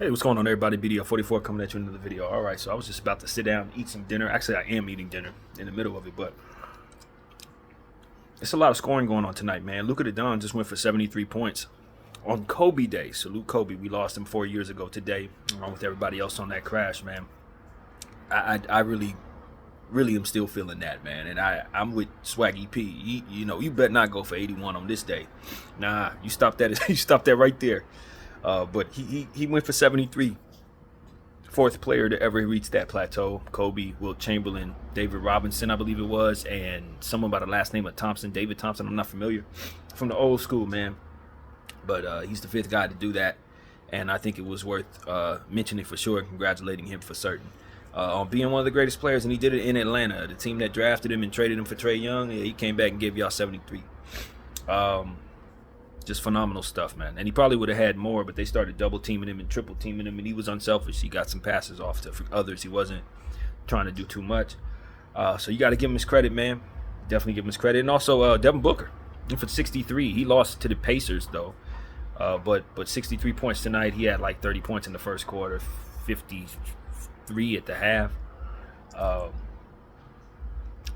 Hey, what's going on, everybody? BDL 44 coming at you in another video. All right, so I was just about to sit down and eat some dinner. Actually, I am eating dinner in the middle of it, but it's a lot of scoring going on tonight, man. Luka the Don just went for 73 points on Kobe Day. Salute Kobe. We lost him 4 years ago today, along with everybody else on that crash, man. I really am still feeling that, man. And I'm with Swaggy P. You better not go for 81 on this day. Nah, you stop that. You stop that right there. But he went for 73. Fourth player to ever reach that plateau. Kobe, Wilt Chamberlain, David Robinson, I believe it was, and someone by the last name of Thompson, David Thompson. I'm not familiar. From the old school, man. But he's the fifth guy to do that, and I think it was worth mentioning for sure and congratulating him for certain on being one of the greatest players. And he did it in Atlanta, the team that drafted him and traded him for Trae Young. Yeah, he came back and gave y'all 73. Just phenomenal stuff, man. And he probably would have had more, but they started double teaming him and triple teaming him, and he was unselfish. He got some passes off to others. He wasn't trying to do too much. So you got to give him his credit, man. Definitely give him his credit. And also Devin Booker for 63. He lost to the Pacers, though. But 63 points tonight. He had like 30 points in the first quarter, 53 at the half. A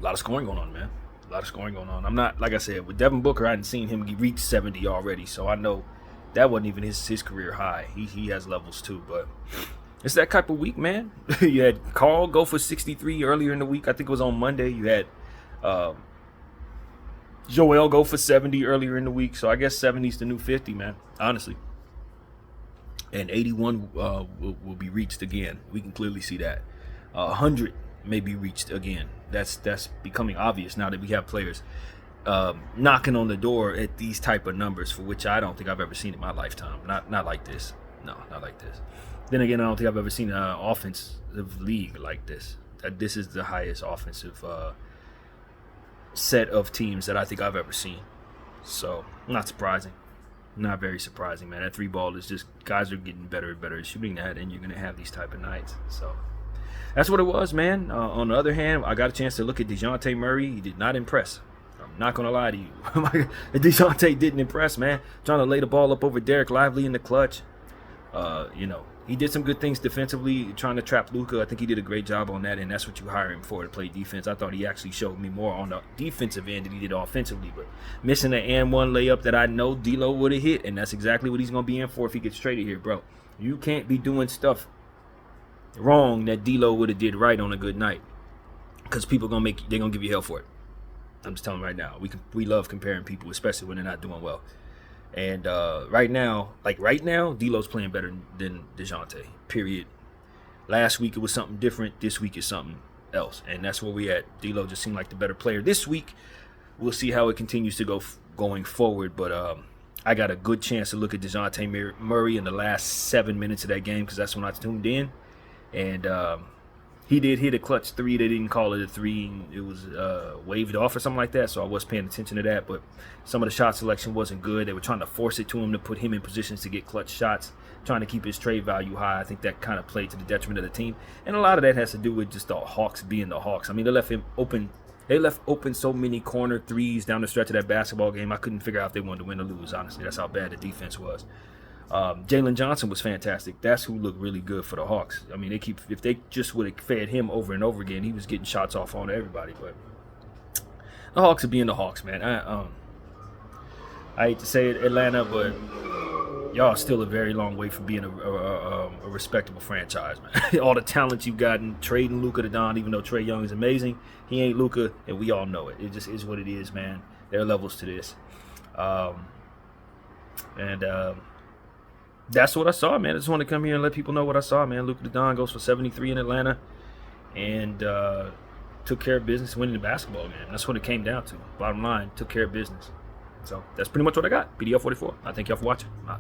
lot of scoring going on, man. A lot of scoring going on. I'm not, like I said, with Devin Booker, I hadn't seen him reach 70 already, so I know that wasn't even his career high. He has levels too, but it's that type of week, man. You had Carl go for 63 earlier in the week. I think it was on Monday. You had Joel go for 70 earlier in the week, so I guess 70 is the new 50, man, honestly. And 81 will be reached again. We can clearly see that. 100 may be reached again. That's becoming obvious now that we have players knocking on the door at these type of numbers, for which I don't think I've ever seen in my lifetime. Not like this. No, not like this. Then again, I don't think I've ever seen an offensive league like this. This is the highest offensive set of teams that I think I've ever seen. So, not surprising. Not very surprising, man. That three ball is just, guys are getting better and better at shooting that, and you're going to have these type of nights. So, that's what it was, man. On the other hand, I got a chance to look at DeJounte Murray. He did not impress. I'm not going to lie to you. DeJounte didn't impress, man. Trying to lay the ball up over Derek Lively in the clutch. He did some good things defensively, trying to trap Luka. I think he did a great job on that, and that's what you hire him for, to play defense. I thought he actually showed me more on the defensive end than he did offensively, but missing an and one layup that I know D'Lo would have hit, and that's exactly what he's going to be in for if he gets traded here, bro. You can't be doing stuff wrong that D'Lo would have did right on a good night, because people they're gonna give you hell for it. I'm just telling you right now. We love comparing people, especially when they're not doing well. And right now, D'Lo's playing better than DeJounte. Period. Last week it was something different. This week is something else, and that's where we at. D'Lo just seemed like the better player this week. We'll see how it continues to go going forward, but I got a good chance to look at DeJounte Murray in the last 7 minutes of that game, because that's when I tuned in. And he did hit a clutch three. They didn't call it a three. It was waved off or something like that, so I was paying attention to that. But some of the shot selection wasn't good. They were trying to force it to him to put him in positions to get clutch shots, trying to keep his trade value high. I think that kind of played to the detriment of the team. And a lot of that has to do with just the Hawks being the Hawks. I mean, they left him open. They left open so many corner threes down the stretch of that basketball game. I couldn't figure out if they wanted to win or lose, honestly. That's how bad the defense was. Jalen Johnson was fantastic. That's who looked really good for the Hawks. I mean, if they just would have fed him over and over again, he was getting shots off on everybody. But the Hawks are being the Hawks, man. I hate to say it, Atlanta, but y'all are still a very long way from being a respectable franchise, man. All the talent you've gotten, trading Luka to Don, even though Trae Young is amazing, he ain't Luka, and we all know it. It just is what it is, man. There are levels to this. That's what I saw, man. I just want to come here and let people know what I saw, man. Luka the Don goes for 73 in Atlanta and took care of business winning the basketball game. That's what it came down to. Bottom line, took care of business. So that's pretty much what I got. BDL 44. I thank y'all for watching. Bye.